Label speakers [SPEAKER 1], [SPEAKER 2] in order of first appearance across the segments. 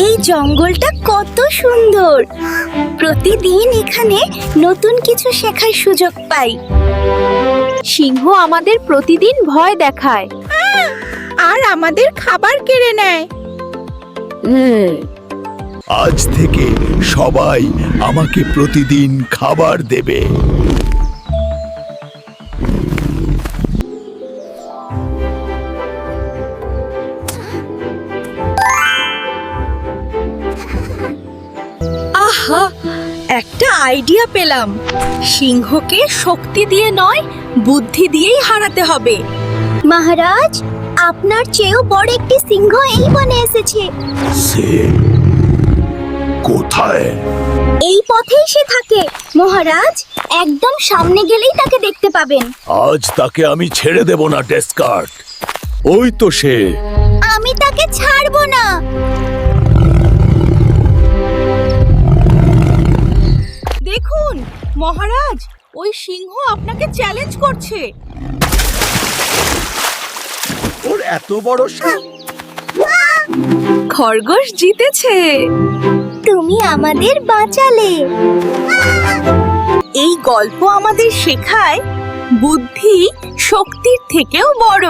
[SPEAKER 1] এই জঙ্গলটা কত সুন্দর। প্রতিদিন এখানে নতুন কিছু শেখার সুযোগ পাই।
[SPEAKER 2] সিংহ আমাদের প্রতিদিন ভয় দেখায়
[SPEAKER 3] আর আমাদের খাবার কেড়ে নেয়।
[SPEAKER 4] আজ থেকে সবাই আমাকে প্রতিদিন খাবার দেবে।
[SPEAKER 1] আহা, একটা আইডিয়া পেলাম। সিংহকে শক্তি দিয়ে নয়, বুদ্ধি দিয়েই হারাতে হবে। মহারাজ, আপনার চেয়েও বড় একটি সিংহ এই বনে এসেছে।
[SPEAKER 4] সে কোথায়?
[SPEAKER 1] এই পথেই সে থাকে মহারাজ। একদম সামনে গেলেই তাকে দেখতে পাবেন।
[SPEAKER 4] আজ তাকে আমি ছেড়ে দেব না, ডেস্কার্ট। ওই তো সে।
[SPEAKER 1] আমি তাকে ছাড়বো না।
[SPEAKER 3] দেখুন মহারাজ, ওই সিংহ আপনাকে চ্যালেঞ্জ করছে।
[SPEAKER 4] ওর এত বড় সাহস!
[SPEAKER 2] খরগোশ জিতেছে।
[SPEAKER 1] তুমি আমাদের বাঁচালে।
[SPEAKER 3] এই গল্প আমাদের শেখায় বুদ্ধি শক্তির থেকেও বড়।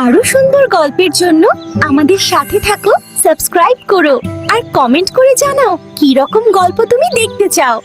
[SPEAKER 1] আরো সুন্দর গল্পের জন্য আমাদের সাথে থাকো, সাবস্ক্রাইব করো আর কমেন্ট করে জানাও কি রকম গল্প তুমি দেখতে চাও।